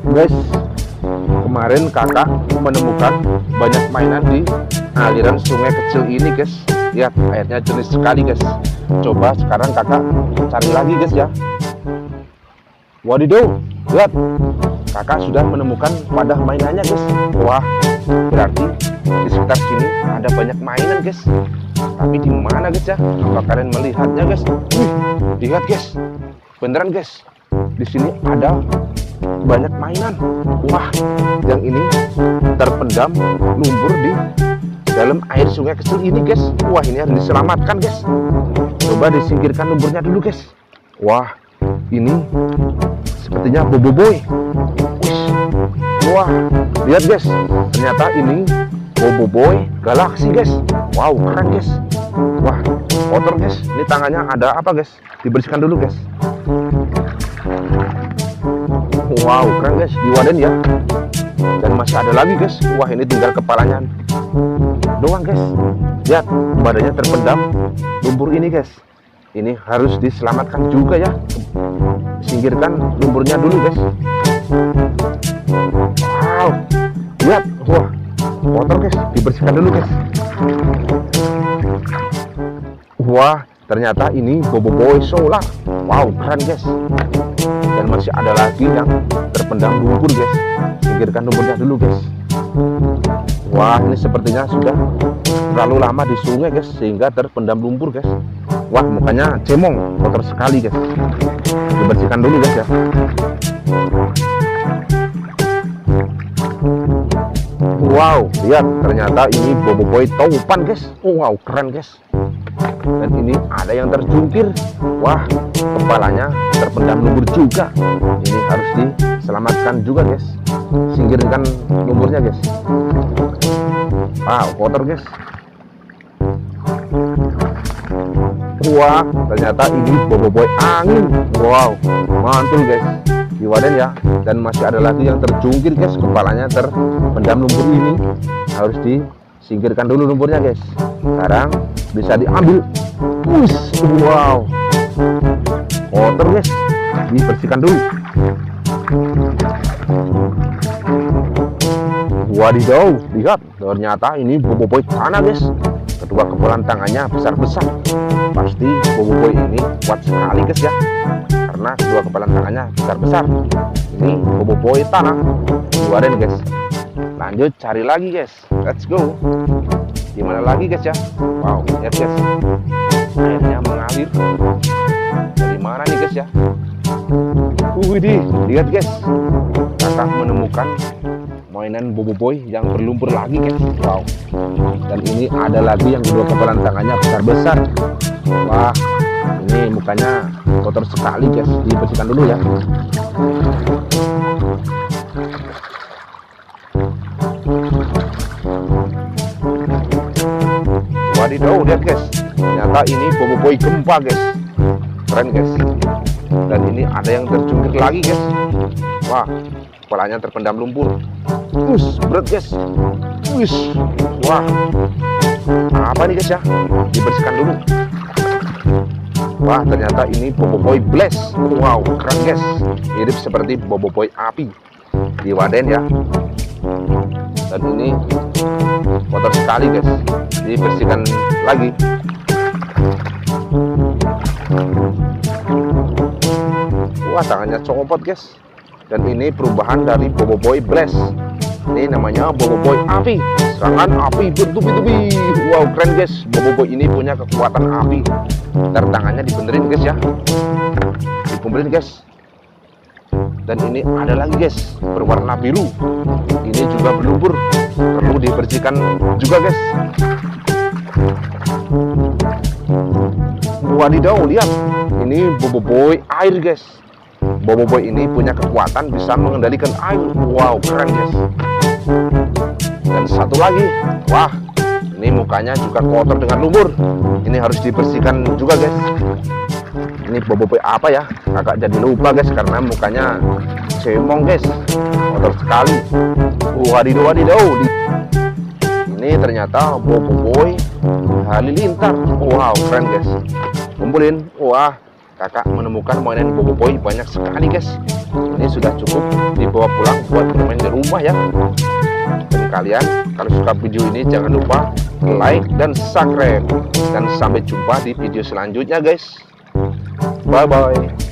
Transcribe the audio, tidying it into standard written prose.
Guys, kemarin kakak menemukan banyak mainan di aliran sungai kecil ini guys. Lihat, airnya jernih sekali guys. Coba sekarang kakak cari lagi guys ya. Wadidaw, lihat, kakak sudah menemukan wadah mainannya guys. Wah, berarti di sekitar sini ada banyak mainan guys. Tapi di mana guys ya? Coba kalian melihatnya guys. Lihat guys, beneran guys. Di sini ada banyak mainan. Wah, yang ini terpendam lumpur di dalam air sungai kecil ini guys. Wah, ini harus diselamatkan guys. Coba disingkirkan lumpurnya dulu guys. Wah, ini sepertinya Boboiboy. Wah, lihat guys, ternyata ini Boboiboy Galaxy guys. Wow, keren guys. Wah, kotor guys. Ini tangannya ada apa guys? Dibersihkan dulu guys. Wow, keren guys, diwaden ya. Dan masih ada lagi guys. Wah, ini tinggal kepalanya doang guys. Lihat, badannya terpendam lumpur ini guys. Ini harus diselamatkan juga ya. Singkirkan lumpurnya dulu guys. Wow, lihat, wah, kotor guys, dibersihkan dulu guys. Wah, ternyata ini Boboiboy Solar. Wow, keren guys. Dan masih ada lagi yang terpendam lumpur guys. Singkirkan lumpurnya dulu guys. Wah, ini sepertinya sudah terlalu lama di sungai guys, sehingga terpendam lumpur guys. Wah, mukanya cemong, kotor sekali guys. Dibersihkan dulu guys ya. Wow, lihat, ternyata ini Boboiboy Taupan guys. Wow, keren guys. Dan ini ada yang terjungkir. Wah, kepalanya terpendam lumpur juga. Ini harus diselamatkan juga guys. Singkirkan lumpurnya guys. Wow, kotor guys. Wah, ternyata ini Boboiboy Angin. Wow, mantul guys. Diwaden ya. Dan masih ada lagi yang terjungkir guys, kepalanya terpendam lumpur ini. Harus disingkirkan dulu lumpurnya guys. Sekarang bisa diambil. Wow, kotor guys, dibersihkan dulu. Wadidaw, lihat, ternyata ini Boboiboy Tanah guys. Kedua kepalan tangannya besar-besar. Pasti Boboiboy ini kuat sekali guys ya, karena kedua kepalan tangannya besar-besar. Ini Boboiboy Tanah. Keluarin guys. Lanjut cari lagi guys. Let's go. Gimana lagi guys ya? Wow, lihat guys, airnya mengalir. Dari mana nih guys ya? Widih, lihat guys, kakak menemukan mainan Boboiboy yang berlumpur lagi guys. Wow, dan ini ada lagi yang kedua kepalan tangannya besar-besar. Wah, ini mukanya kotor sekali guys, dibersihkan dulu ya. Wadidaw, lihat guys, ternyata ini Boboiboy Gempa guys. Keren guys. Dan ini ada yang terjungkir lagi guys. Wah, kepalanya terpendam lumpur. Berat guys. Wah, apa nih guys ya? Dibersihkan dulu. Wah, ternyata ini Boboiboy Blast. Wow, keren guys. Mirip seperti Boboiboy api. Diwaden ya. Dan ini kotor sekali guys, dibersihkan lagi. Wah, tangannya copot guys. Dan ini perubahan dari Boboiboy Blast. Ini namanya Boboiboy api, serangan api bertubi-tubi. Wow, keren guys. Boboiboy ini punya kekuatan api. Ntar tangannya dibenerin guys ya, dibenerin guys. Dan ini ada lagi guys, berwarna biru. Ini juga berlumpur, perlu dibersihkan juga guys. Wadidaw, lihat, ini Boboiboy air guys. Boboiboy ini punya kekuatan bisa mengendalikan air. Wow, keren guys. Dan satu lagi, wah, ini mukanya juga kotor dengan lumpur. Ini harus dibersihkan juga guys. Ini Boboiboy apa ya? Kakak jadi lupa guys, karena mukanya cemong guys, kotor sekali. Wadidaw. Ini ternyata Boboiboy Halilintar. Wow, keren guys. Kumpulin. Wah, kakak menemukan mainan Boboiboy banyak sekali guys. ini sudah cukup dibawa pulang buat bermain di rumah ya. Dan kalian kalau suka video ini jangan lupa like dan subscribe. Dan sampai jumpa di video selanjutnya guys. Bye bye.